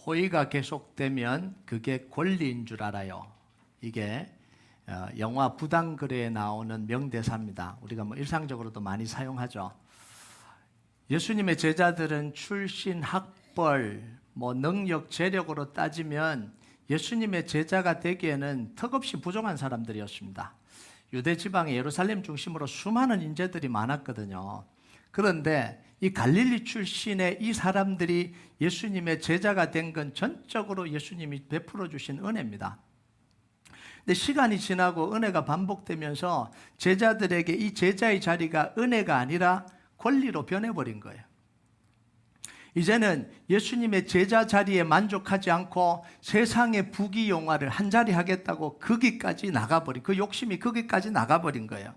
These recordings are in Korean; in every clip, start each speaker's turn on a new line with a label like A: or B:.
A: 호의가 계속되면 그게 권리인 줄 알아요. 이게 영화 부당거래에 나오는 명대사입니다. 우리가 뭐 일상적으로도 많이 사용하죠. 예수님의 제자들은 출신, 학벌, 능력, 재력으로 따지면 예수님의 제자가 되기에는 턱없이 부족한 사람들이었습니다. 유대 지방의 예루살렘 중심으로 수많은 인재들이 많았거든요. 그런데 이 갈릴리 출신의 이 사람들이 예수님의 제자가 된 건 전적으로 예수님이 베풀어 주신 은혜입니다. 근데 시간이 지나고 은혜가 반복되면서 제자들에게 이 제자의 자리가 은혜가 아니라 권리로 변해버린 거예요. 이제는 예수님의 제자 자리에 만족하지 않고 세상의 부귀영화를 한 자리 하겠다고 거기까지 나가버린, 그 욕심이 거기까지 나가버린 거예요.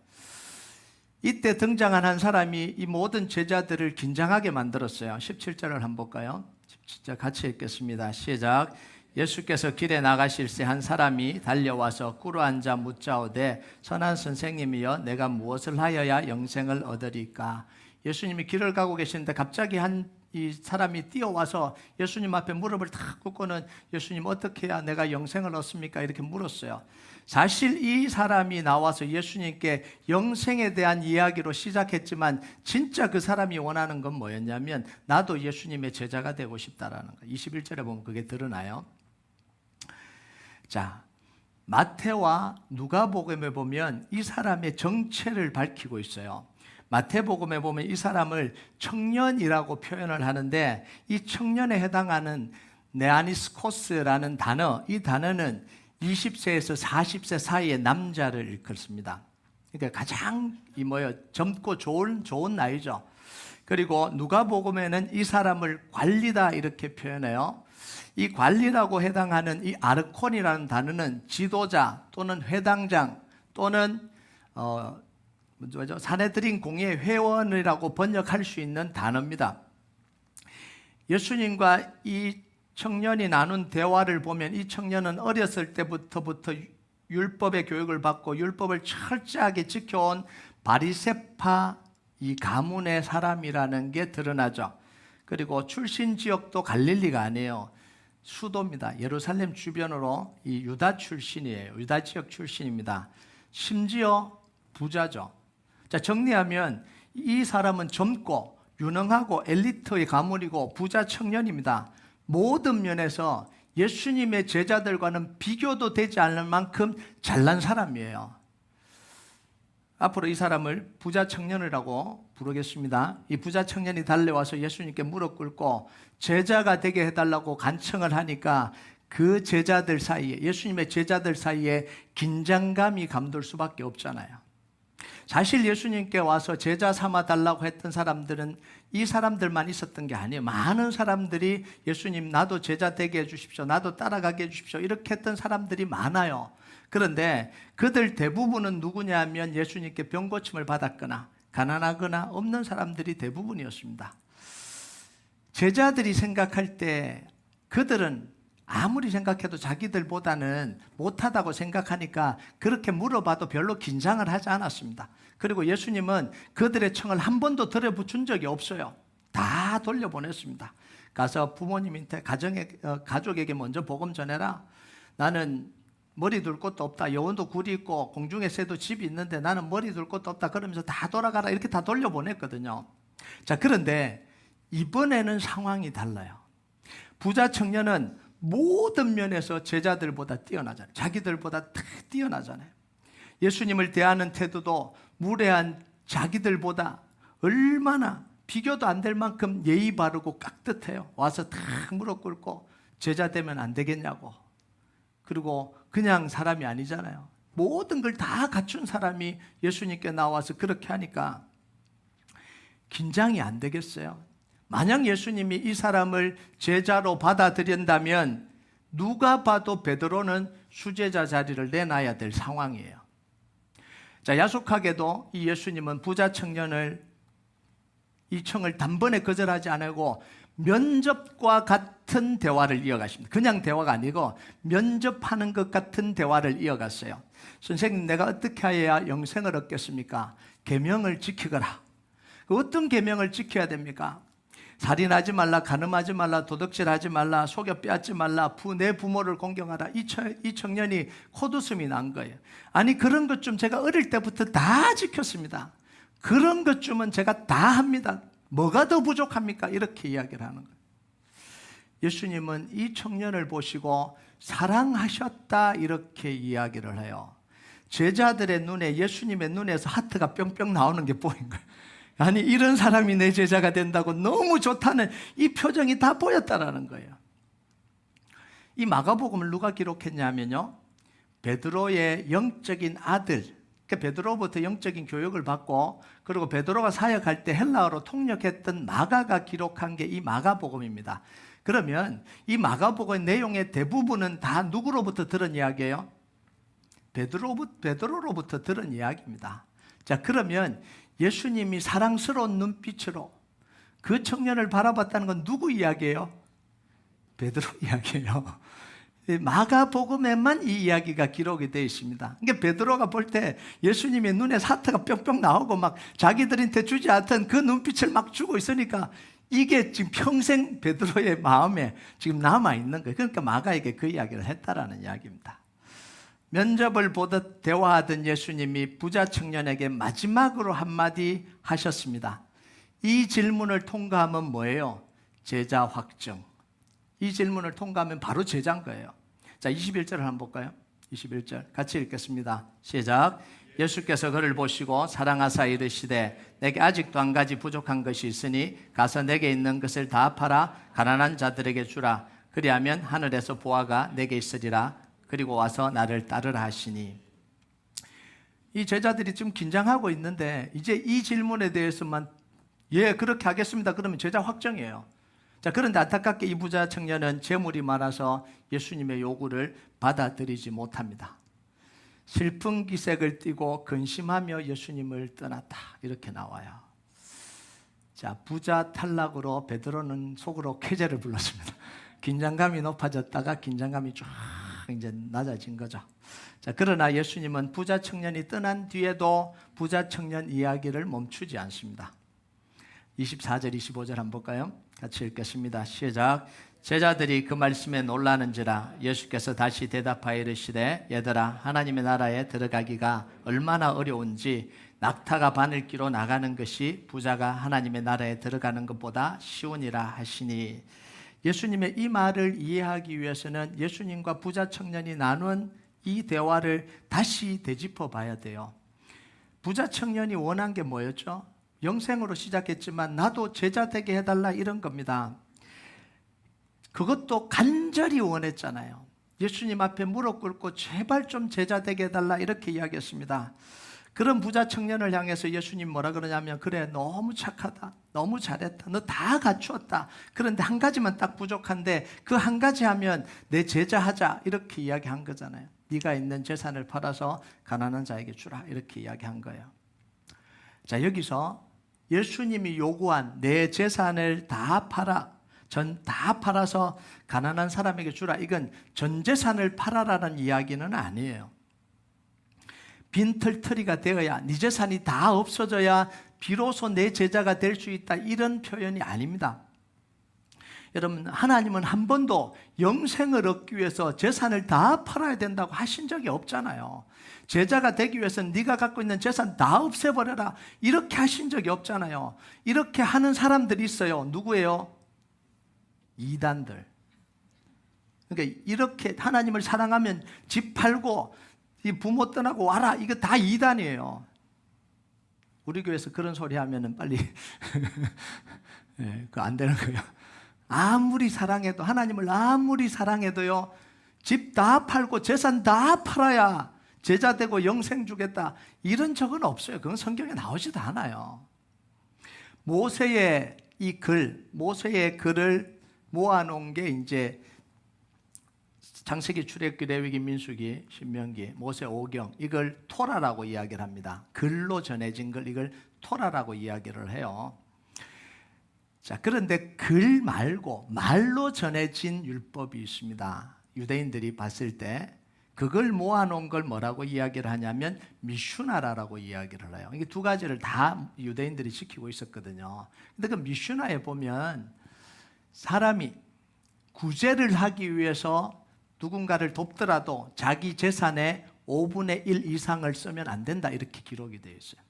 A: 이때 등장한 한 사람이 이 모든 제자들을 긴장하게 만들었어요. 17절을 한번 볼까요? 17절 같이 읽겠습니다. 시작. 예수께서 길에 나가실새 한 사람이 달려와서 꿇어앉아 묻자오되 선한 선생님이여 내가 무엇을 하여야 영생을 얻으리까? 예수님이 길을 가고 계시는데 갑자기 이 사람이 뛰어와서 예수님 앞에 무릎을 탁 꿇고는 예수님 어떻게 해야 내가 영생을 얻습니까? 이렇게 물었어요. 사실 이 사람이 나와서 예수님께 영생에 대한 이야기로 시작했지만 진짜 그 사람이 원하는 건 뭐였냐면 나도 예수님의 제자가 되고 싶다라는 거예요. 21절에 보면 그게 드러나요. 자, 마태와 누가복음에 보면 이 사람의 정체를 밝히고 있어요. 마태복음에 보면 이 사람을 청년이라고 표현을 하는데 이 청년에 해당하는 네아니스코스라는 단어, 이 단어는 20세에서 40세 사이의 남자를 일컫습니다. 그러니까 가장 젊고 좋은 나이죠. 그리고 누가복음에는 이 사람을 관리다 이렇게 표현해요. 이 관리라고 해당하는 이 아르콘이라는 단어는 지도자 또는 회당장 또는 사내들인 공예 회원이라고 번역할 수 있는 단어입니다. 예수님과 이 청년이 나눈 대화를 보면 이 청년은 어렸을 때부터 율법의 교육을 받고 율법을 철저하게 지켜온 바리새파 이 가문의 사람이라는 게 드러나죠. 그리고 출신 지역도 갈릴리가 아니에요. 수도입니다. 예루살렘 주변으로 이 유다 출신이에요. 유다 지역 출신입니다. 심지어 부자죠. 자, 정리하면 이 사람은 젊고 유능하고 엘리트의 가문이고 부자 청년입니다. 모든 면에서 예수님의 제자들과는 비교도 되지 않을 만큼 잘난 사람이에요. 앞으로 이 사람을 부자 청년이라고 부르겠습니다. 이 부자 청년이 달려와서 예수님께 무릎 꿇고 제자가 되게 해달라고 간청을 하니까 그 제자들 사이에, 예수님의 제자들 사이에 긴장감이 감돌 수밖에 없잖아요. 사실 예수님께 와서 제자 삼아 달라고 했던 사람들은 이 사람들만 있었던 게 아니에요. 많은 사람들이 예수님 나도 제자 되게 해주십시오, 나도 따라가게 해주십시오 이렇게 했던 사람들이 많아요. 그런데 그들 대부분은 누구냐 하면 예수님께 병고침을 받았거나 가난하거나 없는 사람들이 대부분이었습니다. 제자들이 생각할 때 그들은 아무리 생각해도 자기들보다는 못하다고 생각하니까 그렇게 물어봐도 별로 긴장을 하지 않았습니다. 그리고 예수님은 그들의 청을 한 번도 들어붙인 적이 없어요. 다 돌려보냈습니다. 가서 부모님한테 가족에게 먼저 복음 전해라. 나는 머리 둘 곳도 없다. 여원도 굴이 있고 공중에 새도 집이 있는데 나는 머리 둘 곳도 없다. 그러면서 다 돌아가라 이렇게 다 돌려보냈거든요. 자, 그런데 이번에는 상황이 달라요. 부자 청년은 모든 면에서 제자들보다 뛰어나잖아요. 자기들보다 다 뛰어나잖아요. 예수님을 대하는 태도도 무례한 자기들보다 얼마나 비교도 안 될 만큼 예의 바르고 깍듯해요. 와서 다 무릎 꿇고 제자 되면 안 되겠냐고. 그리고 그냥 사람이 아니잖아요. 모든 걸 다 갖춘 사람이 예수님께 나와서 그렇게 하니까 긴장이 안 되겠어요. 만약 예수님이 이 사람을 제자로 받아들인다면 누가 봐도 베드로는 수제자 자리를 내놔야 될 상황이에요. 자, 야속하게도 이 예수님은 부자 청년을 이 청을 단번에 거절하지 않고 면접과 같은 대화를 이어가십니다. 그냥 대화가 아니고 면접하는 것 같은 대화를 이어갔어요. 선생님, 내가 어떻게 해야 영생을 얻겠습니까? 계명을 지키거라. 어떤 계명을 지켜야 됩니까? 살인하지 말라, 간음하지 말라, 도둑질하지 말라, 속여 빼앗지 말라, 내 부모를 공경하라. 이 청년이 콧웃음이 난 거예요. 아니 그런 것 좀 제가 어릴 때부터 다 지켰습니다. 그런 것 좀은 제가 다 합니다. 뭐가 더 부족합니까? 이렇게 이야기를 하는 거예요. 예수님은 이 청년을 보시고 사랑하셨다 이렇게 이야기를 해요. 제자들의 눈에, 예수님의 눈에서 하트가 뿅뿅 나오는 게 보인 거예요. 아니 이런 사람이 내 제자가 된다고 너무 좋다는 이 표정이 다 보였다라는 거예요. 이 마가복음을 누가 기록했냐면요, 베드로의 영적인 아들, 그러니까 베드로부터 영적인 교육을 받고 그리고 베드로가 사역할 때 헬라어로 통역했던 마가가 기록한 게 이 마가복음입니다. 그러면 이 마가복음의 내용의 대부분은 다 누구로부터 들은 이야기예요? 베드로로부터 들은 이야기입니다. 자, 그러면 예수님이 사랑스러운 눈빛으로 그 청년을 바라봤다는 건 누구 이야기예요? 베드로 이야기예요. 마가복음에만 이 이야기가 기록이 되어 있습니다. 그러니까 베드로가 볼 때 예수님의 눈에 하트가 뿅뿅 나오고 막 자기들한테 주지 않던 그 눈빛을 막 주고 있으니까 이게 지금 평생 베드로의 마음에 지금 남아있는 거예요. 그러니까 마가에게 그 이야기를 했다라는 이야기입니다. 면접을 보듯 대화하던 예수님이 부자 청년에게 마지막으로 한마디 하셨습니다. 이 질문을 통과하면 뭐예요? 제자 확정. 이 질문을 통과하면 바로 제자인 거예요. 자, 21절을 한번 볼까요? 21절 같이 읽겠습니다. 시작. 예수께서 그를 보시고 사랑하사 이르시되 내게 아직도 한 가지 부족한 것이 있으니 가서 내게 있는 것을 다 팔아 가난한 자들에게 주라. 그리하면 하늘에서 보화가 내게 있으리라. 그리고 와서 나를 따르라 하시니. 이 제자들이 좀 긴장하고 있는데 이제 이 질문에 대해서만 예 그렇게 하겠습니다 그러면 제자 확정이에요. 자, 그런데 안타깝게 이 부자 청년은 재물이 많아서 예수님의 요구를 받아들이지 못합니다. 슬픈 기색을 띠고 근심하며 예수님을 떠났다 이렇게 나와요. 자, 부자 탈락으로 베드로는 속으로 쾌재를 불렀습니다. 긴장감이 높아졌다가 긴장감이 쫙 이제 낮아진 거죠. 자, 그러나 예수님은 부자 청년이 떠난 뒤에도 부자 청년 이야기를 멈추지 않습니다. 24절 25절 한번 볼까요? 같이 읽겠습니다. 시작. 제자들이 그 말씀에 놀라는지라 예수께서 다시 대답하여 이르시되 얘들아 하나님의 나라에 들어가기가 얼마나 어려운지 낙타가 바늘기로 나가는 것이 부자가 하나님의 나라에 들어가는 것보다 쉬우니라 하시니. 예수님의 이 말을 이해하기 위해서는 예수님과 부자 청년이 나눈 이 대화를 다시 되짚어 봐야 돼요. 부자 청년이 원한 게 뭐였죠? 영생으로 시작했지만 나도 제자 되게 해달라 이런 겁니다. 그것도 간절히 원했잖아요. 예수님 앞에 무릎 꿇고 제발 좀 제자 되게 해달라 이렇게 이야기했습니다. 그런 부자 청년을 향해서 예수님 뭐라 그러냐면 그래 너무 착하다, 너무 잘했다, 너 다 갖추었다. 그런데 한 가지만 딱 부족한데 그 한 가지 하면 내 제자 하자 이렇게 이야기한 거잖아요. 네가 있는 재산을 팔아서 가난한 자에게 주라 이렇게 이야기한 거예요. 자, 여기서 예수님이 요구한 내 재산을 다 팔아, 전 다 팔아서 가난한 사람에게 주라, 이건 전 재산을 팔아라는 이야기는 아니에요. 빈털터리가 되어야, 네 재산이 다 없어져야 비로소 내 제자가 될 수 있다, 이런 표현이 아닙니다. 여러분, 하나님은 한 번도 영생을 얻기 위해서 재산을 다 팔아야 된다고 하신 적이 없잖아요. 제자가 되기 위해서는 네가 갖고 있는 재산 다 없애버려라 이렇게 하신 적이 없잖아요. 이렇게 하는 사람들이 있어요. 누구예요? 이단들. 그러니까 이렇게 하나님을 사랑하면 집 팔고 이 부모 떠나고 와라, 이거 다 이단이에요. 우리 교회에서 그런 소리 하면은 빨리 네, 그거 안 되는 거예요. 아무리 사랑해도, 하나님을 아무리 사랑해도요, 집 다 팔고 재산 다 팔아야 제자 되고 영생 주겠다 이런 적은 없어요. 그건 성경에 나오지도 않아요. 모세의 이 글, 모세의 글을 모아놓은 게 이제 창세기, 출애굽기, 레위기, 민수기, 신명기, 모세 오경, 이걸 토라라고 이야기를 합니다. 글로 전해진 걸 이걸 토라라고 이야기를 해요. 자, 그런데 글 말고 말로 전해진 율법이 있습니다. 유대인들이 봤을 때 그걸 모아놓은 걸 뭐라고 이야기를 하냐면 미슈나라라고 이야기를 해요. 이게 두 가지를 다 유대인들이 지키고 있었거든요. 근데 그 미슈나에 보면 사람이 구제를 하기 위해서 누군가를 돕더라도 자기 재산의 5분의 1 이상을 쓰면 안 된다, 이렇게 기록이 되어 있어요.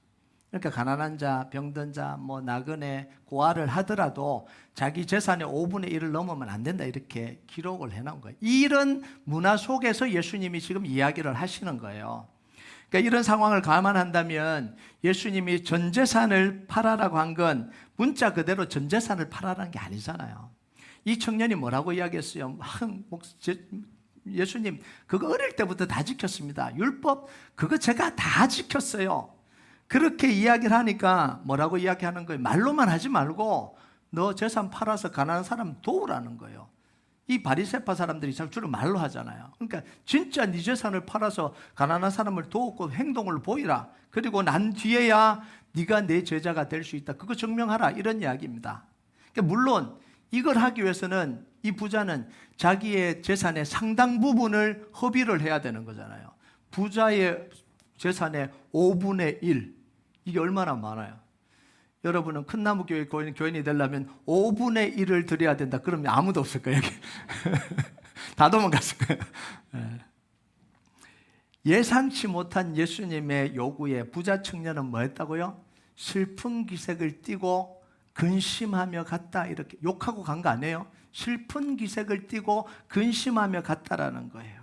A: 그러니까 가난한 자, 병든 자, 나그네, 고아를 하더라도 자기 재산의 5분의 1을 넘으면 안 된다, 이렇게 기록을 해놓은 거예요. 이런 문화 속에서 예수님이 지금 이야기를 하시는 거예요. 그러니까 이런 상황을 감안한다면 예수님이 전 재산을 팔아라고 한 건 문자 그대로 전 재산을 팔아라는 게 아니잖아요. 이 청년이 뭐라고 이야기했어요? 예수님, 그거 어릴 때부터 다 지켰습니다. 율법, 그거 제가 다 지켰어요. 그렇게 이야기를 하니까 뭐라고 이야기하는 거예요? 말로만 하지 말고 너 재산 팔아서 가난한 사람 도우라는 거예요. 이 바리새파 사람들이 주로 말로 하잖아요. 그러니까 진짜 네 재산을 팔아서 가난한 사람을 도우고 행동을 보이라. 그리고 난 뒤에야 네가 내 제자가 될 수 있다. 그거 증명하라, 이런 이야기입니다. 그러니까 물론 이걸 하기 위해서는 이 부자는 자기의 재산의 상당 부분을 허비를 해야 되는 거잖아요. 부자의 재산의 5분의 1, 이게 얼마나 많아요? 여러분은 큰 나무 교회 교인이 되려면 5분의 1을 드려야 된다. 그러면 아무도 없을 거예요, 여기. 다 도망갔을 거예요. 예상치 못한 예수님의 요구에 부자 청년은 뭐 했다고요? 슬픈 기색을 띠고 근심하며 갔다, 이렇게 욕하고 간 거 아니에요? 슬픈 기색을 띠고 근심하며 갔다라는 거예요.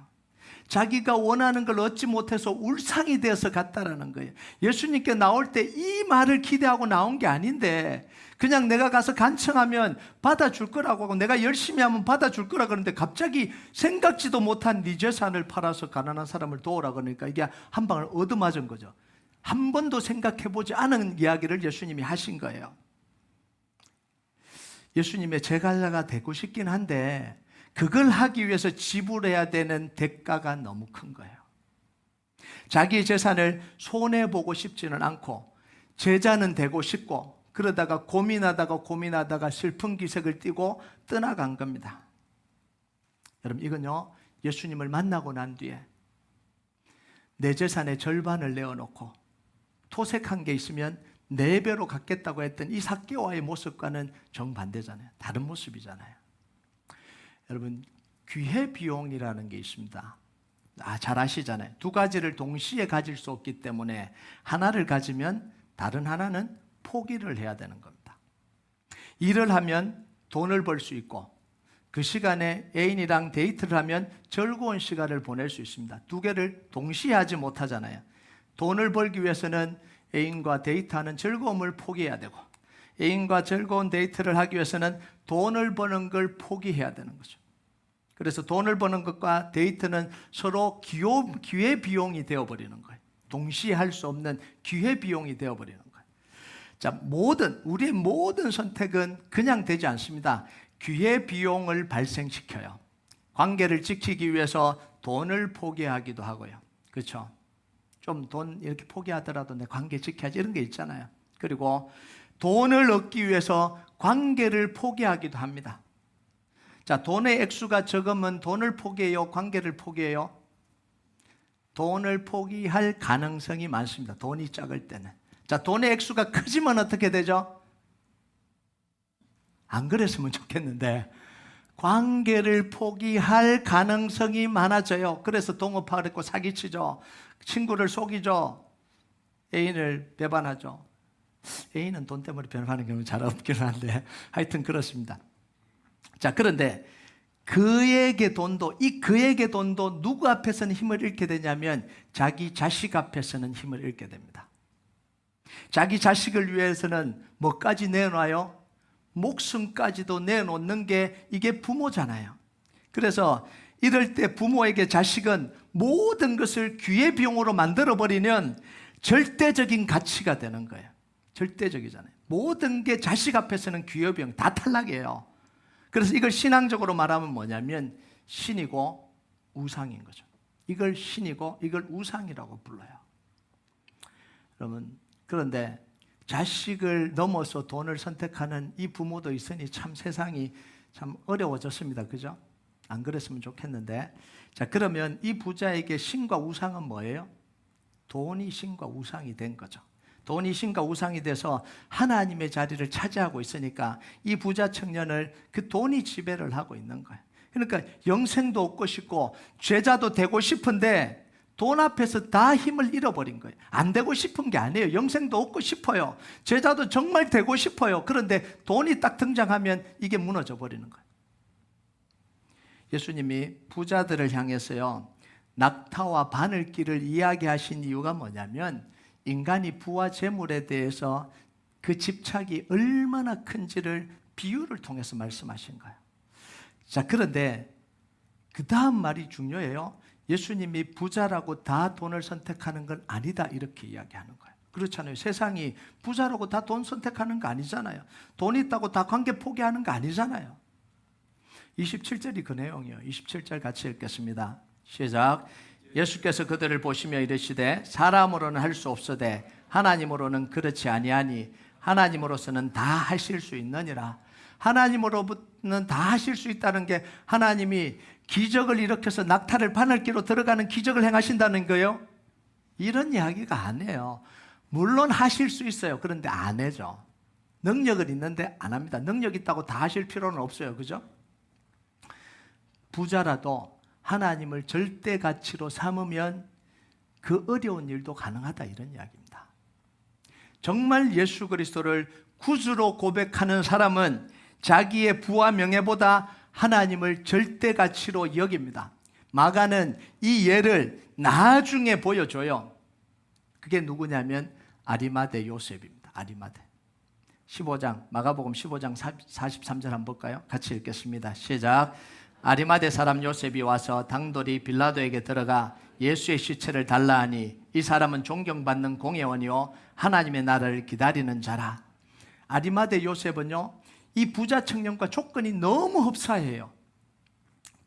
A: 자기가 원하는 걸 얻지 못해서 울상이 되어서 갔다라는 거예요. 예수님께 나올 때 이 말을 기대하고 나온 게 아닌데 그냥 내가 가서 간청하면 받아줄 거라고 하고 내가 열심히 하면 받아줄 거라 그러는데 갑자기 생각지도 못한 네 재산을 팔아서 가난한 사람을 도우라 그러니까 이게 한 방을 얻어맞은 거죠. 한 번도 생각해보지 않은 이야기를 예수님이 하신 거예요. 예수님의 제자가 되고 싶긴 한데 그걸 하기 위해서 지불해야 되는 대가가 너무 큰 거예요. 자기 재산을 손해보고 싶지는 않고 제자는 되고 싶고 그러다가 고민하다가 슬픈 기색을 띠고 떠나간 겁니다. 여러분, 이건요, 예수님을 만나고 난 뒤에 내 재산의 절반을 내어놓고 토색한 게 있으면 4배로 갚겠다고 했던 이 삭개오와의 모습과는 정반대잖아요. 다른 모습이잖아요. 여러분, 기회비용이라는 게 있습니다. 잘 아시잖아요. 두 가지를 동시에 가질 수 없기 때문에 하나를 가지면 다른 하나는 포기를 해야 되는 겁니다. 일을 하면 돈을 벌 수 있고 그 시간에 애인이랑 데이트를 하면 즐거운 시간을 보낼 수 있습니다. 두 개를 동시에 하지 못하잖아요. 돈을 벌기 위해서는 애인과 데이트하는 즐거움을 포기해야 되고 애인과 즐거운 데이트를 하기 위해서는 돈을 버는 걸 포기해야 되는 거죠. 그래서 돈을 버는 것과 데이트는 서로 기회비용이 되어버리는 거예요. 동시에 할 수 없는 기회비용이 되어버리는 거예요. 자, 우리의 모든 선택은 그냥 되지 않습니다. 기회비용을 발생시켜요. 관계를 지키기 위해서 돈을 포기하기도 하고요. 그렇죠? 좀 돈 이렇게 포기하더라도 내 관계 지켜야지, 이런 게 있잖아요. 그리고 돈을 얻기 위해서 관계를 포기하기도 합니다. 자, 돈의 액수가 적으면 돈을 포기해요? 관계를 포기해요? 돈을 포기할 가능성이 많습니다. 돈이 작을 때는. 자, 돈의 액수가 크지만 어떻게 되죠? 안 그랬으면 좋겠는데 관계를 포기할 가능성이 많아져요. 그래서 동업하고 사기치죠. 친구를 속이죠. 애인을 배반하죠. 애인은 돈 때문에 배반하는 경우는 잘 없긴 한데 하여튼 그렇습니다. 자, 그런데 그에게 돈도 누구 앞에서는 힘을 잃게 되냐면 자기 자식 앞에서는 힘을 잃게 됩니다. 자기 자식을 위해서는 뭐까지 내놔요? 목숨까지도 내놓는 게 이게 부모잖아요. 그래서 이럴 때 부모에게 자식은 모든 것을 기회비용으로 만들어버리면 절대적인 가치가 되는 거예요. 절대적이잖아요. 모든 게 자식 앞에서는 기회비용, 다 탈락이에요. 그래서 이걸 신앙적으로 말하면 뭐냐면 신이고 우상인 거죠. 이걸 신이고 이걸 우상이라고 불러요. 여러분, 그런데 자식을 넘어서 돈을 선택하는 이 부모도 있으니 참 세상이 참 어려워졌습니다. 그죠? 안 그랬으면 좋겠는데. 자, 그러면 이 부자에게 신과 우상은 뭐예요? 돈이 신과 우상이 된 거죠. 돈이 신과 우상이 돼서 하나님의 자리를 차지하고 있으니까 이 부자 청년을 그 돈이 지배를 하고 있는 거예요. 그러니까 영생도 얻고 싶고 제자도 되고 싶은데 돈 앞에서 다 힘을 잃어버린 거예요. 안 되고 싶은 게 아니에요. 영생도 얻고 싶어요. 제자도 정말 되고 싶어요. 그런데 돈이 딱 등장하면 이게 무너져 버리는 거예요. 예수님이 부자들을 향해서요, 낙타와 바늘길을 이야기하신 이유가 뭐냐면 인간이 부와 재물에 대해서 그 집착이 얼마나 큰지를 비유를 통해서 말씀하신 거예요. 자, 그런데 그 다음 말이 중요해요. 예수님이 부자라고 다 돈을 선택하는 건 아니다 이렇게 이야기하는 거예요. 그렇잖아요. 세상이 부자라고 다 돈 선택하는 거 아니잖아요. 돈 있다고 다 관계 포기하는 거 아니잖아요. 27절이 그 내용이에요. 27절 같이 읽겠습니다. 시작. 예수께서 그들을 보시며 이르시되 사람으로는 할 수 없으되 하나님으로는 그렇지 아니하니 하나님으로서는 다 하실 수 있느니라. 하나님으로는 다 하실 수 있다는 게 하나님이 기적을 일으켜서 낙타를 바늘기로 들어가는 기적을 행하신다는 거예요? 이런 이야기가 아니에요. 물론 하실 수 있어요. 그런데 안 해죠. 능력은 있는데 안 합니다. 능력 있다고 다 하실 필요는 없어요. 그죠? 부자라도 하나님을 절대 가치로 삼으면 그 어려운 일도 가능하다 이런 이야기입니다. 정말 예수 그리스도를 구주로 고백하는 사람은 자기의 부와 명예보다 하나님을 절대 가치로 여깁니다. 마가는 이 예를 나중에 보여줘요. 그게 누구냐면 아리마대 요셉입니다. 아리마대. 15장, 마가복음 15장 43절 한번 볼까요? 같이 읽겠습니다. 시작. 아리마대 사람 요셉이 와서 당돌이 빌라도에게 들어가 예수의 시체를 달라 하니 이 사람은 존경받는 공회원이요 하나님의 나라를 기다리는 자라. 아리마대 요셉은요, 이 부자 청년과 조건이 너무 흡사해요.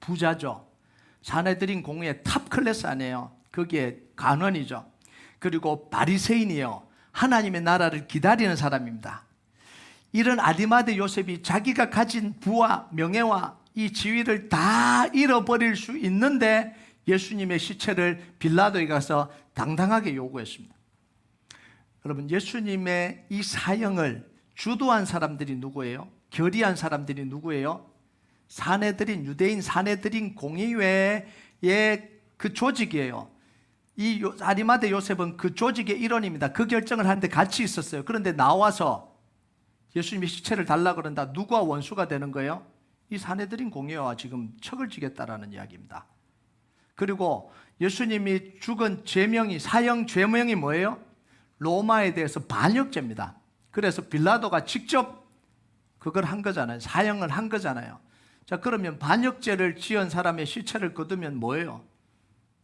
A: 부자죠. 사내들인 공회의 탑 클래스 아니에요. 거기에 간원이죠. 그리고 바리새인이에요. 하나님의 나라를 기다리는 사람입니다. 이런 아리마대 요셉이 자기가 가진 부와 명예와 이 지위를 다 잃어버릴 수 있는데 예수님의 시체를 빌라도에 가서 당당하게 요구했습니다. 여러분, 예수님의 이 사형을 주도한 사람들이 누구예요? 결의한 사람들이 누구예요? 사내들인, 유대인 사내들인 공의회의 그 조직이에요. 이 아리마대 요셉은 그 조직의 일원입니다. 그 결정을 하는데 같이 있었어요. 그런데 나와서 예수님의 시체를 달라 그런다. 누구와 원수가 되는 거예요? 이 사내들인 공회와 지금 척을 지겠다라는 이야기입니다. 그리고 예수님이 죽은 죄명이, 사형 죄명이 뭐예요? 로마에 대해서 반역죄입니다. 그래서 빌라도가 직접 그걸 한 거잖아요. 사형을 한 거잖아요. 자, 그러면 반역죄를 지은 사람의 시체를 거두면 뭐예요?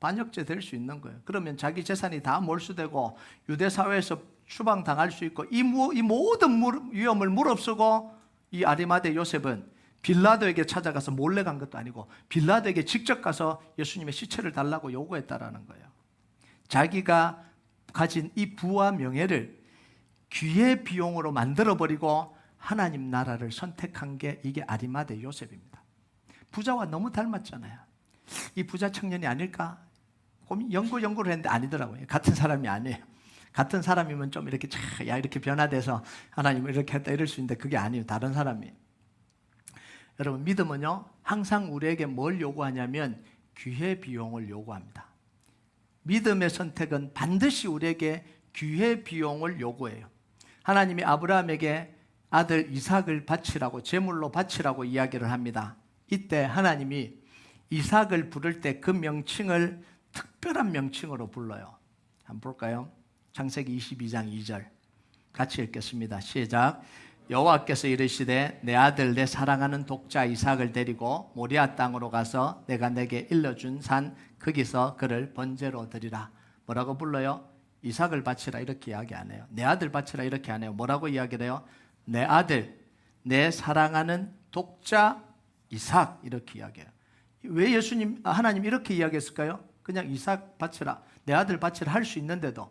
A: 반역죄 될 수 있는 거예요. 그러면 자기 재산이 다 몰수되고 유대 사회에서 추방당할 수 있고 이 모든 위험을 무릅쓰고 이 아리마대 요셉은 빌라도에게 찾아가서 몰래 간 것도 아니고 빌라도에게 직접 가서 예수님의 시체를 달라고 요구했다라는 거예요. 자기가 가진 이 부와 명예를 귀의 비용으로 만들어버리고 하나님 나라를 선택한 게 이게 아리마대 요셉입니다. 부자와 너무 닮았잖아요. 이 부자 청년이 아닐까? 연구를 했는데 아니더라고요. 같은 사람이 아니에요. 같은 사람이면 좀 이렇게 이렇게 변화돼서 하나님을 이렇게 했다 이럴 수 있는데 그게 아니에요. 다른 사람이에요. 여러분, 믿음은요 항상 우리에게 뭘 요구하냐면 귀의 비용을 요구합니다. 믿음의 선택은 반드시 우리에게 귀의 비용을 요구해요. 하나님이 아브라함에게 아들 이삭을 바치라고, 제물로 바치라고 이야기를 합니다. 이때 하나님이 이삭을 부를 때 그 명칭을 특별한 명칭으로 불러요. 한번 볼까요? 창세기 22장 2절 같이 읽겠습니다. 시작. 여호와께서 이르시되 내 아들 내 사랑하는 독자 이삭을 데리고 모리아 땅으로 가서 내가 내게 일러준 산 거기서 그를 번제로 드리라. 뭐라고 불러요? 이삭을 바치라 이렇게 이야기 안 해요. 내 아들 바치라 이렇게 안 해요. 뭐라고 이야기를 해요? 내 아들, 내 사랑하는 독자 이삭 이렇게 이야기해요. 왜 하나님 이렇게 이야기했을까요? 그냥 이삭 바치라, 내 아들 바치라 할 수 있는데도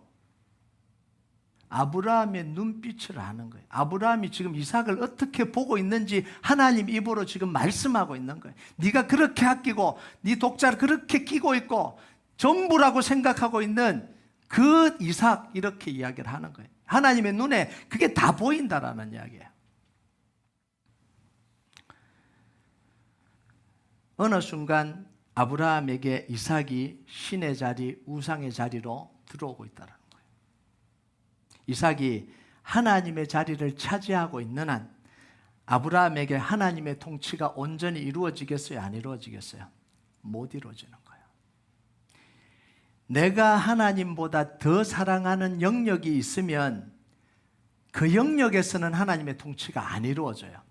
A: 아브라함의 눈빛을 아는 거예요. 아브라함이 지금 이삭을 어떻게 보고 있는지 하나님 입으로 지금 말씀하고 있는 거예요. 네가 그렇게 아끼고 네 독자를 그렇게 끼고 있고 전부라고 생각하고 있는 그 이삭, 이렇게 이야기를 하는 거예요. 하나님의 눈에 그게 다 보인다라는 이야기예요. 어느 순간 아브라함에게 이삭이 신의 자리, 우상의 자리로 들어오고 있다는 거예요. 이삭이 하나님의 자리를 차지하고 있는 한 아브라함에게 하나님의 통치가 온전히 이루어지겠어요? 안 이루어지겠어요? 못 이루어지는 거예요. 내가 하나님보다 더 사랑하는 영역이 있으면 그 영역에서는 하나님의 통치가 안 이루어져요.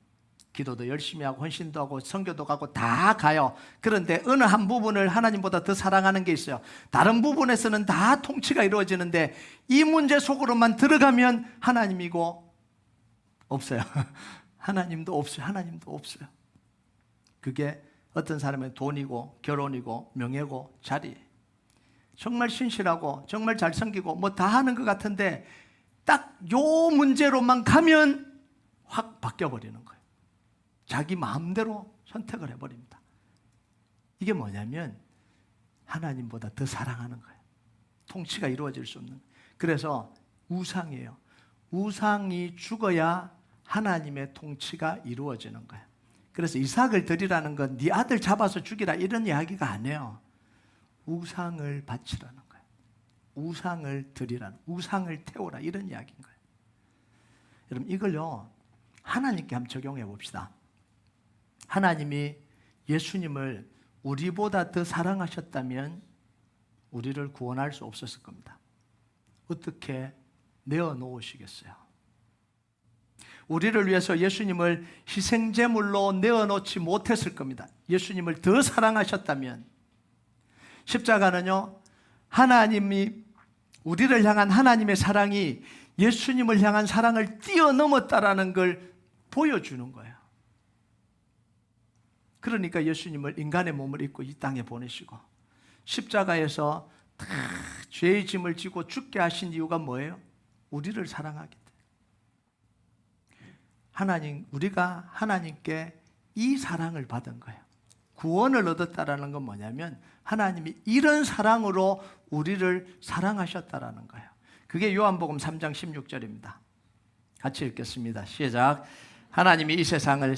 A: 기도도 열심히 하고 헌신도 하고 선교도 가고 다 가요. 그런데 어느 한 부분을 하나님보다 더 사랑하는 게 있어요. 다른 부분에서는 다 통치가 이루어지는데 이 문제 속으로만 들어가면 하나님이고 없어요. 하나님도 없어요. 하나님도 없어요. 그게 어떤 사람의 돈이고 결혼이고 명예고 자리, 정말 신실하고 정말 잘 섬기고 뭐 다 하는 것 같은데 딱 요 문제로만 가면 확 바뀌어버리는 거예요. 자기 마음대로 선택을 해버립니다. 이게 뭐냐면 하나님보다 더 사랑하는 거예요. 통치가 이루어질 수 없는 거예요. 그래서 우상이에요. 우상이 죽어야 하나님의 통치가 이루어지는 거예요. 그래서 이삭을 드리라는 건 네 아들 잡아서 죽이라 이런 이야기가 아니에요. 우상을 바치라는 거예요. 우상을 드리라는, 우상을 태우라 이런 이야기인 거예요. 여러분 이걸요 하나님께 한번 적용해 봅시다. 하나님이 예수님을 우리보다 더 사랑하셨다면 우리를 구원할 수 없었을 겁니다. 어떻게 내어놓으시겠어요? 우리를 위해서 예수님을 희생제물로 내어놓지 못했을 겁니다. 예수님을 더 사랑하셨다면. 십자가는요 하나님이 우리를 향한 하나님의 사랑이 예수님을 향한 사랑을 뛰어넘었다라는 걸 보여주는 거예요. 그러니까 예수님을 인간의 몸을 입고 이 땅에 보내시고 십자가에서 다 죄의 짐을 지고 죽게 하신 이유가 뭐예요? 우리를 사랑하기 때문에. 우리가 하나님께 이 사랑을 받은 거예요. 구원을 얻었다라는 건 뭐냐면 하나님이 이런 사랑으로 우리를 사랑하셨다라는 거예요. 그게 요한복음 3장 16절입니다. 같이 읽겠습니다. 시작. 하나님이 이 세상을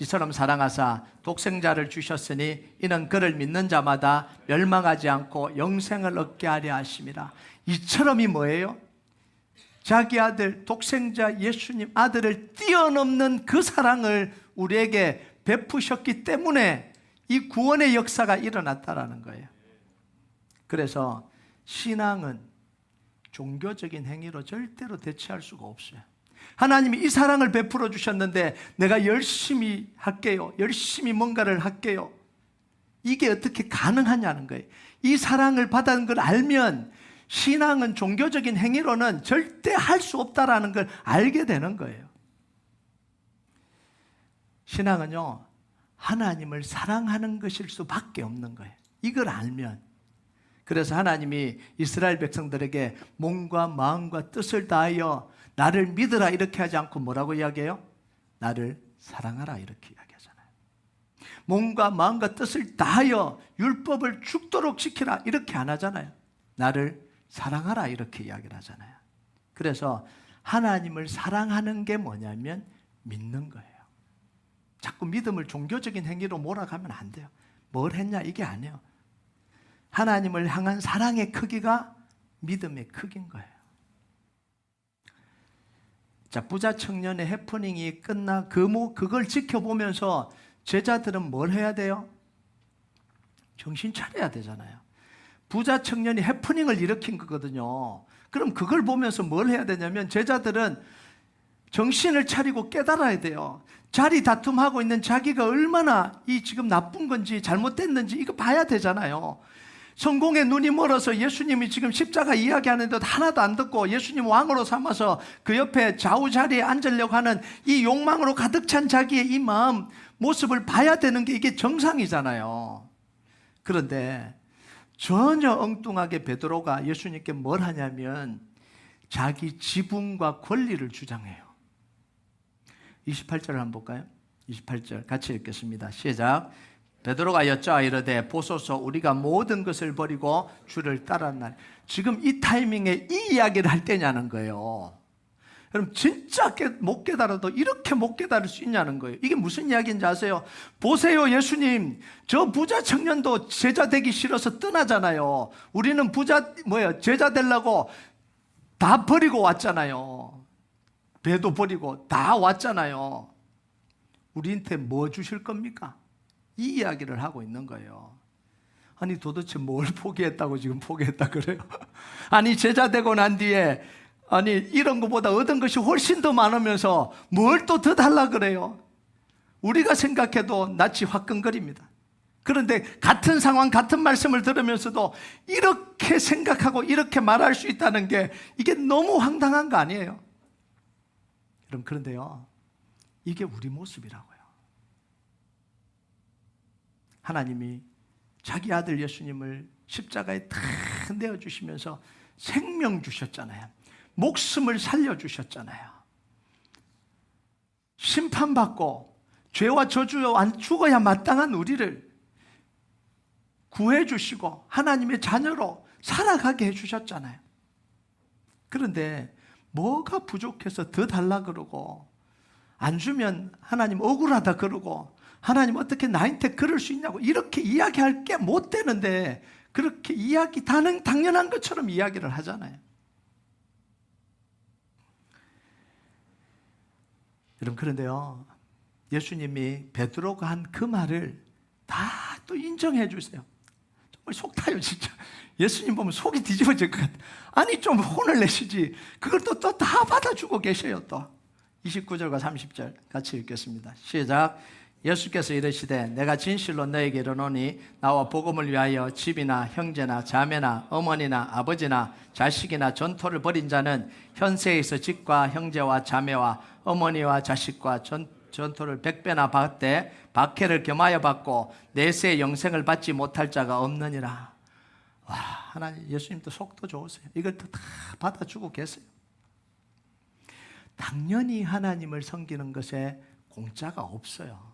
A: 이처럼 사랑하사 독생자를 주셨으니 이는 그를 믿는 자마다 멸망하지 않고 영생을 얻게 하려 하심이라. 이처럼이 뭐예요? 자기 아들 독생자 예수님 아들을 뛰어넘는 그 사랑을 우리에게 베푸셨기 때문에 이 구원의 역사가 일어났다라는 거예요. 그래서 신앙은 종교적인 행위로 절대로 대체할 수가 없어요. 하나님이 이 사랑을 베풀어 주셨는데 내가 열심히 할게요. 열심히 뭔가를 할게요. 이게 어떻게 가능하냐는 거예요. 이 사랑을 받은 걸 알면 신앙은 종교적인 행위로는 절대 할 수 없다라는 걸 알게 되는 거예요. 신앙은요 하나님을 사랑하는 것일 수밖에 없는 거예요. 이걸 알면. 그래서 하나님이 이스라엘 백성들에게 몸과 마음과 뜻을 다하여 나를 믿으라 이렇게 하지 않고 뭐라고 이야기해요? 나를 사랑하라 이렇게 이야기하잖아요. 몸과 마음과 뜻을 다하여 율법을 죽도록 지키라 이렇게 안 하잖아요. 나를 사랑하라 이렇게 이야기를 하잖아요. 그래서 하나님을 사랑하는 게 뭐냐면 믿는 거예요. 자꾸 믿음을 종교적인 행위로 몰아가면 안 돼요. 뭘 했냐 이게 아니에요. 하나님을 향한 사랑의 크기가 믿음의 크기인 거예요. 자, 부자 청년의 해프닝이 끝나 그걸 지켜보면서 제자들은 뭘 해야 돼요? 정신 차려야 되잖아요. 부자 청년이 해프닝을 일으킨 거거든요. 그럼 그걸 보면서 뭘 해야 되냐면 제자들은 정신을 차리고 깨달아야 돼요. 자리 다툼하고 있는 자기가 얼마나 이 지금 나쁜 건지 잘못됐는지 이거 봐야 되잖아요. 성공에 눈이 멀어서 예수님이 지금 십자가 이야기하는데도 하나도 안 듣고 예수님 왕으로 삼아서 그 옆에 좌우 자리에 앉으려고 하는 이 욕망으로 가득 찬 자기의 이 마음 모습을 봐야 되는 게 이게 정상이잖아요. 그런데 전혀 엉뚱하게 베드로가 예수님께 뭘 하냐면 자기 지분과 권리를 주장해요. 28절을 한번 볼까요? 28절 같이 읽겠습니다. 시작. 베드로가 여쭈어 이르되 보소서 우리가 모든 것을 버리고 주를 따랐나니. 지금 이 타이밍에 이 이야기를 할 때냐는 거예요. 그럼 진짜 못 깨달아도 이렇게 못 깨달을 수 있냐는 거예요. 이게 무슨 이야기인지 아세요? 보세요, 예수님, 저 부자 청년도 제자 되기 싫어서 떠나잖아요. 우리는 제자 되려고 다 버리고 왔잖아요. 배도 버리고 다 왔잖아요. 우리한테 뭐 주실 겁니까? 이 이야기를 하고 있는 거예요. 아니 도대체 뭘 포기했다고 지금 포기했다 그래요? 아니 제자 되고 난 뒤에 아니 이런 것보다 얻은 것이 훨씬 더 많으면서 뭘 또 더 달라 그래요? 우리가 생각해도 낯이 화끈거립니다. 그런데 같은 상황 같은 말씀을 들으면서도 이렇게 생각하고 이렇게 말할 수 있다는 게 이게 너무 황당한 거 아니에요? 여러분 그런데요, 이게 우리 모습이라고요. 하나님이 자기 아들 예수님을 십자가에 다 내어주시면서 생명 주셨잖아요. 목숨을 살려주셨잖아요. 심판받고 죄와 저주와 안 죽어야 마땅한 우리를 구해주시고 하나님의 자녀로 살아가게 해주셨잖아요. 그런데 뭐가 부족해서 더 달라 그러고 안 주면 하나님 억울하다 그러고 하나님 어떻게 나한테 그럴 수 있냐고 이렇게 이야기할 게 못 되는데 그렇게 이야기 당연한 것처럼 이야기를 하잖아요. 여러분 그런데요, 예수님이 베드로가 한 그 말을 다 또 인정해 주세요. 정말 속 타요 진짜. 예수님 보면 속이 뒤집어질 것 같아. 아니 좀 혼을 내시지. 그걸 또 다 받아주고 계셔요. 또 29절과 30절 같이 읽겠습니다. 시작. 예수께서 이르시되 내가 진실로 너에게 이르노니 나와 복음을 위하여 집이나 형제나 자매나 어머니나 아버지나 자식이나 전토를 벌인 자는 현세에서 집과 형제와 자매와 어머니와 자식과 전토를 100배나 받되 박해를 겸하여 받고 내세의 영생을 받지 못할 자가 없느니라. 와, 하나님 예수님도 속도 좋으세요. 이걸 다 받아주고 계세요. 당연히 하나님을 섬기는 것에 공짜가 없어요.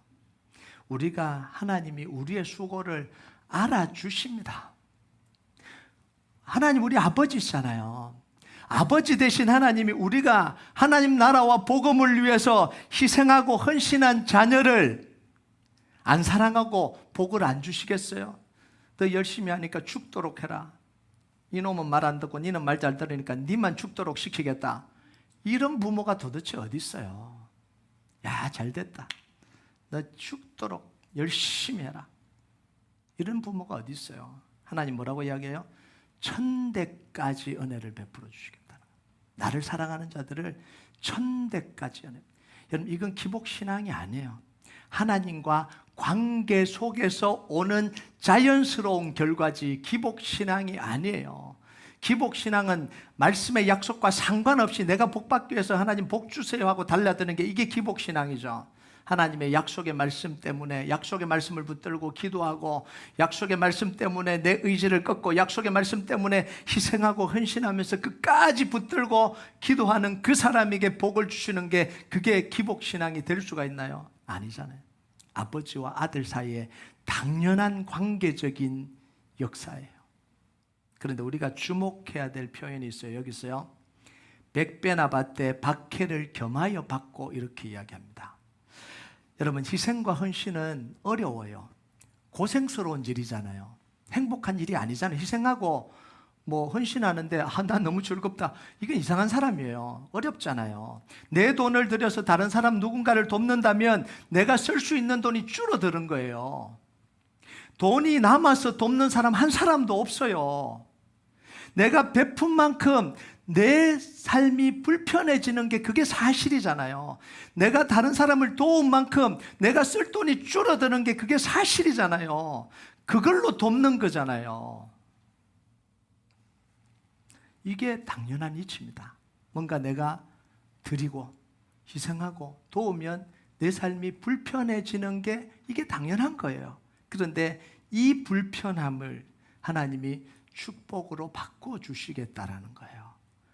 A: 우리가 하나님이 우리의 수고를 알아주십니다. 하나님 우리 아버지시잖아요. 아버지 되신 하나님이 우리가 하나님 나라와 복음을 위해서 희생하고 헌신한 자녀를 안 사랑하고 복을 안 주시겠어요? 더 열심히 하니까 죽도록 해라. 이놈은 말 안 듣고 니는 말 잘 들으니까 니만 죽도록 시키겠다. 이런 부모가 도대체 어디 있어요? 야, 잘 됐다. 너 죽도록 열심히 해라. 이런 부모가 어디 있어요? 하나님 뭐라고 이야기해요? 천대까지 은혜를 베풀어 주시겠다. 나를 사랑하는 자들을 천대까지 은혜. 여러분 이건 기복신앙이 아니에요. 하나님과 관계 속에서 오는 자연스러운 결과지 기복신앙이 아니에요. 기복신앙은 말씀의 약속과 상관없이 내가 복받기 위해서 하나님 복 주세요 하고 달려드는 게 이게 기복신앙이죠. 하나님의 약속의 말씀 때문에 약속의 말씀을 붙들고 기도하고 약속의 말씀 때문에 내 의지를 꺾고 약속의 말씀 때문에 희생하고 헌신하면서 끝까지 붙들고 기도하는 그 사람에게 복을 주시는 게 그게 기복신앙이 될 수가 있나요? 아니잖아요. 아버지와 아들 사이에 당연한 관계적인 역사예요. 그런데 우리가 주목해야 될 표현이 있어요. 여기 있어요. 100배나 받되 박해를 겸하여 받고 이렇게 이야기합니다. 여러분 희생과 헌신은 어려워요. 고생스러운 일이잖아요. 행복한 일이 아니잖아요. 희생하고 헌신하는데 난 너무 즐겁다. 이건 이상한 사람이에요. 어렵잖아요. 내 돈을 들여서 다른 사람 누군가를 돕는다면 내가 쓸 수 있는 돈이 줄어드는 거예요. 돈이 남아서 돕는 사람 한 사람도 없어요. 내가 베푼 만큼 내 삶이 불편해지는 게 그게 사실이잖아요. 내가 다른 사람을 도운 만큼 내가 쓸 돈이 줄어드는 게 그게 사실이잖아요. 그걸로 돕는 거잖아요. 이게 당연한 이치입니다. 뭔가 내가 드리고 희생하고 도우면 내 삶이 불편해지는 게 이게 당연한 거예요. 그런데 이 불편함을 하나님이 축복으로 바꿔주시겠다라는 거예요.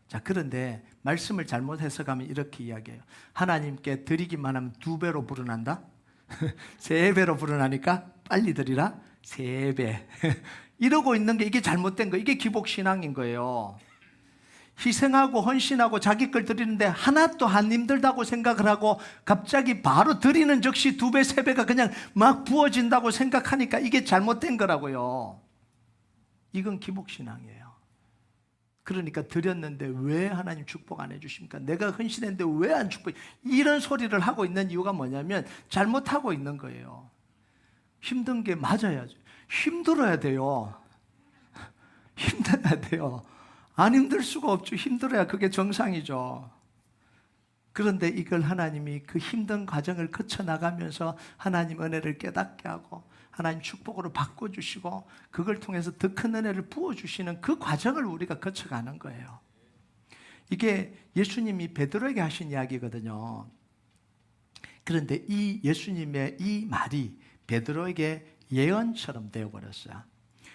A: 자, 그런데 말씀을 잘못 해석하면 이렇게 이야기해요. 하나님께 드리기만 하면 2배로 불어난다? 3배로 불어나니까 빨리 드리라? 3배. 이러고 있는 게 이게 잘못된 거예요. 이게 기복신앙인 거예요. 희생하고 헌신하고 자기 걸 드리는데 하나도 안 힘들다고 생각을 하고 갑자기 바로 드리는 즉시 2배, 3배가 그냥 막 부어진다고 생각하니까 이게 잘못된 거라고요. 이건 기복신앙이에요. 그러니까 드렸는데 왜 하나님 축복 안 해주십니까? 내가 헌신했는데 왜 안 축복? 이런 소리를 하고 있는 이유가 뭐냐면 잘못하고 있는 거예요. 힘든 게 맞아야죠. 힘들어야 돼요. 힘들어야 돼요. 안 힘들 수가 없죠. 힘들어야 그게 정상이죠. 그런데 이걸 하나님이 그 힘든 과정을 거쳐나가면서 하나님 은혜를 깨닫게 하고 하나님 축복으로 바꿔주시고 그걸 통해서 더 큰 은혜를 부어주시는 그 과정을 우리가 거쳐가는 거예요. 이게 예수님이 베드로에게 하신 이야기거든요. 그런데 이 예수님의 이 말이 베드로에게 예언처럼 되어버렸어요.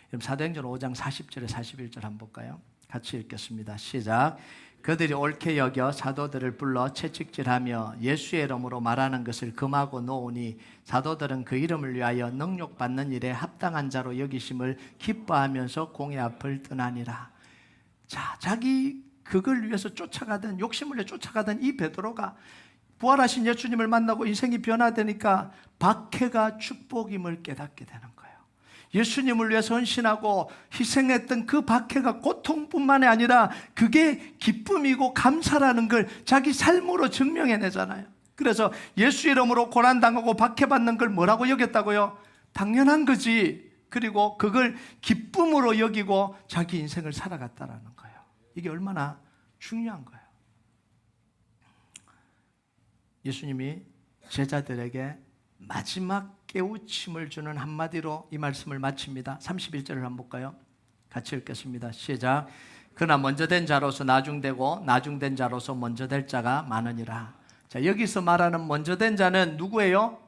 A: 그럼 사도행전 5장 40절에 41절 한번 볼까요? 같이 읽겠습니다. 시작. 그들이 옳게 여겨 사도들을 불러 채찍질하며 예수의 이름으로 말하는 것을 금하고 놓으니 사도들은 그 이름을 위하여 능욕받는 일에 합당한 자로 여기심을 기뻐하면서 공의 앞을 떠나니라. 자, 자기 그걸 위해서 쫓아가던 욕심을 위해 쫓아가던 이 베드로가 부활하신 예수님을 만나고 인생이 변화되니까 박해가 축복임을 깨닫게 되는 거예요. 예수님을 위해서 헌신하고 희생했던 그 박해가 고통뿐만이 아니라 그게 기쁨이고 감사라는 걸 자기 삶으로 증명해내잖아요. 그래서 예수 이름으로 고난당하고 박해받는 걸 뭐라고 여겼다고요? 당연한 거지. 그리고 그걸 기쁨으로 여기고 자기 인생을 살아갔다라는 거예요. 이게 얼마나 중요한 거예요. 예수님이 제자들에게 마지막 깨우침을 주는 한마디로 이 말씀을 마칩니다. 31절을 한번 볼까요? 같이 읽겠습니다. 시작. 그러나 먼저 된 자로서 나중되고 나중된 자로서 먼저 될 자가 많으니라. 자, 여기서 말하는 먼저 된 자는 누구예요?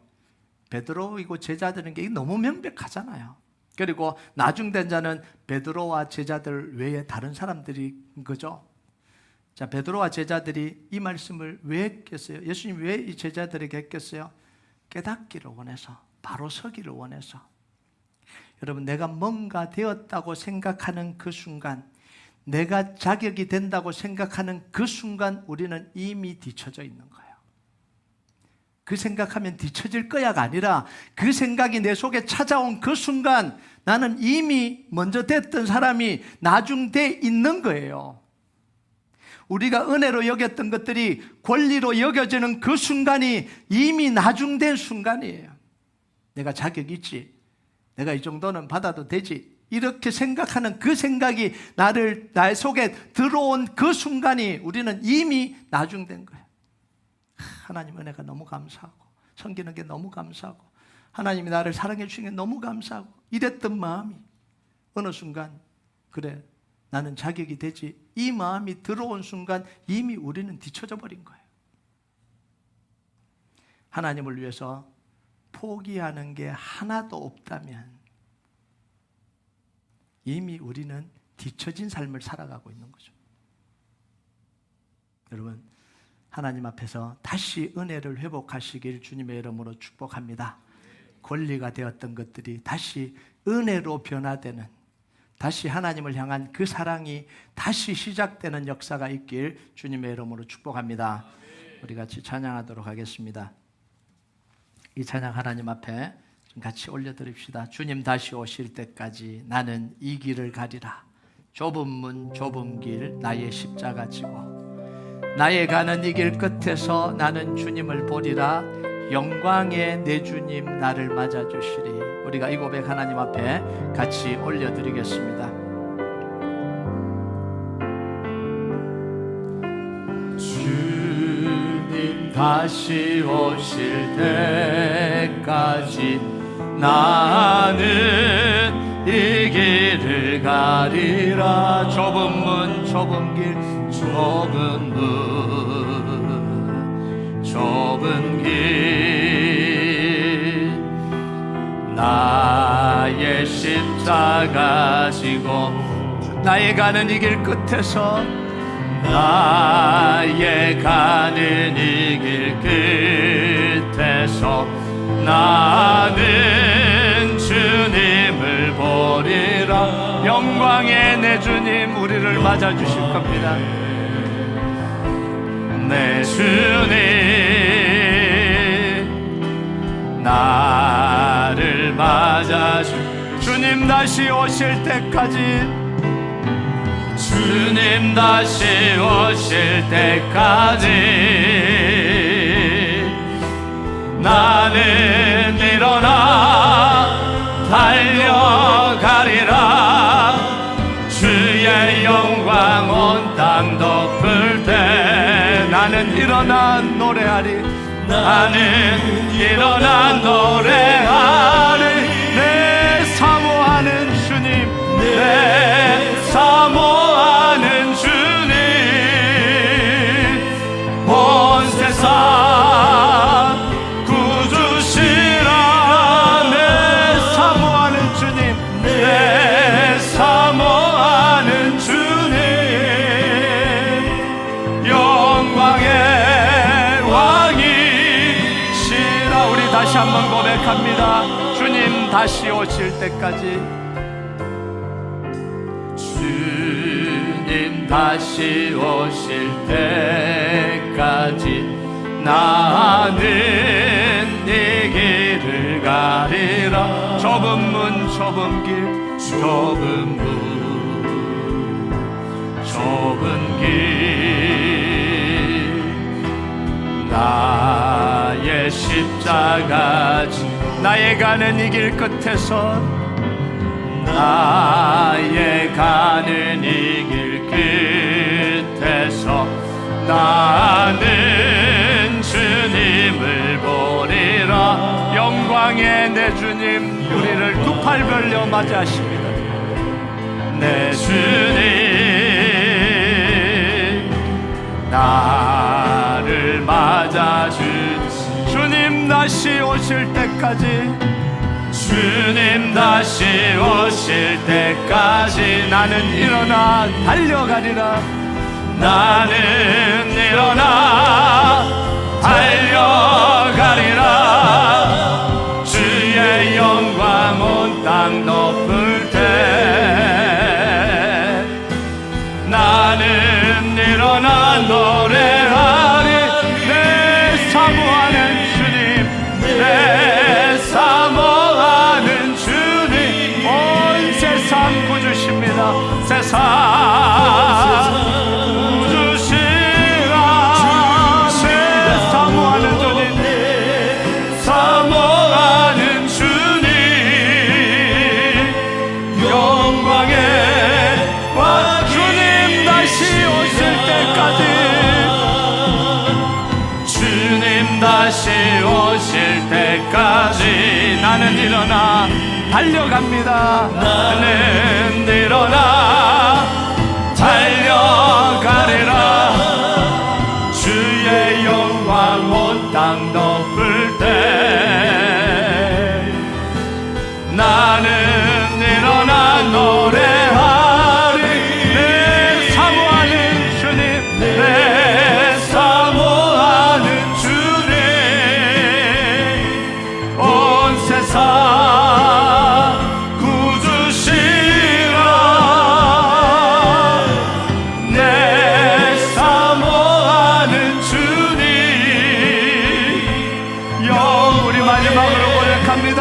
A: 베드로이고 제자들인 게 너무 명백하잖아요. 그리고 나중된 자는 베드로와 제자들 외에 다른 사람들인 거죠. 자, 베드로와 제자들이 이 말씀을 왜 했겠어요? 예수님 왜 이 제자들에게 했겠어요? 깨닫기를 원해서, 바로 서기를 원해서. 여러분, 내가 뭔가 되었다고 생각하는 그 순간, 내가 자격이 된다고 생각하는 그 순간 우리는 이미 뒤쳐져 있는 거예요. 그 생각하면 뒤쳐질 거야가 아니라 그 생각이 내 속에 찾아온 그 순간 나는 이미 먼저 됐던 사람이 나중돼 있는 거예요. 우리가 은혜로 여겼던 것들이 권리로 여겨지는 그 순간이 이미 나중된 순간이에요. 내가 자격이 있지, 내가 이 정도는 받아도 되지, 이렇게 생각하는 그 생각이 나의 속에 들어온 그 순간이 우리는 이미 나중된 거예요. 하나님 은혜가 너무 감사하고 섬기는 게 너무 감사하고 하나님이 나를 사랑해 주신 게 너무 감사하고 이랬던 마음이 어느 순간 그래 나는 자격이 되지, 이 마음이 들어온 순간 이미 우리는 뒤쳐져 버린 거예요. 하나님을 위해서 포기하는 게 하나도 없다면 이미 우리는 뒤처진 삶을 살아가고 있는 거죠. 여러분, 하나님 앞에서 다시 은혜를 회복하시길 주님의 이름으로 축복합니다. 권리가 되었던 것들이 다시 은혜로 변화되는, 다시 하나님을 향한 그 사랑이 다시 시작되는 역사가 있길 주님의 이름으로 축복합니다. 우리 같이 찬양하도록 하겠습니다. 이 찬양 하나님 앞에 같이 올려드립시다. 주님 다시 오실 때까지 나는 이 길을 가리라. 좁은 문 좁은 길 나의 십자가 지고 나의 가는 이 길 끝에서 나는 주님을 보리라. 영광의 내 주님 나를 맞아주시리. 우리가 이 고백 하나님 앞에 같이 올려드리겠습니다. 주님 다시 오실 때까지 나는 이 길을 가리라. 좁은 문 좁은 길 좁은 문 좁은 길 나의 십자가 지고 나의 가는 이 길 끝에서 나의 가는 이 길 끝에서 나는 주님을 보리라. 영광의 내 주님 우리를 맞아주실 겁니다. 내 주님 나를 맞아주. 주님 다시 오실 때까지, 주님 다시 오실 때까지 나는 일어나 달려가리라. 주의 영광 온 땅 덮을 때 나는 일어나 노래하리. 나는 일어나 노래하리. 내 사모하는 주님, 내 사모하는 주님, 온 세상 구주시라. 내 사모하는 주님, 내 사모하는 주님, 영광의 왕이시라. 우리 다시 한번 고백합니다. 주님 다시 오실 때까지, 주님 다시 오실 때까지 나는 이 길을 가리라. 좁은 문 좁은 길, 좁은 문 좁은 길, 나의 십자가 나의 가는 이 길 끝에서, 나의 가는 이 길 끝에서 나는 주님을 보리라. 영광의 내 주님 우리를 두 팔 벌려 맞이하십니다. 내 주님 나를 맞아주시. 주님 다시 오실 때까지, 주님 다시 오실 때까지 나는 일어나 달려가리라. 나는 일어나 달려가리라. 주의 영광 온 땅 덮을 때 나는 일어나 노래하리. 내 사모하는 주님, 내 사모하는 주님, 온 세상 구주십니다. 세상 구주시라. 내 사모하는 주님, 사모하는 주님, 영광의 왕. 주님 다시 오실 때까지, 주님 다시 오실 때까지 나는 일어나 달려갑니다. 나는 일어나 달려가리라. 주의 영광 온 땅 덮을 때 나는 일어나 노래하리. 내 사모하는 주님, 내 사모하는 주님, 온 세상 구주시라. 내 사모하는 주님, 우리 마지막으로 고백합니다.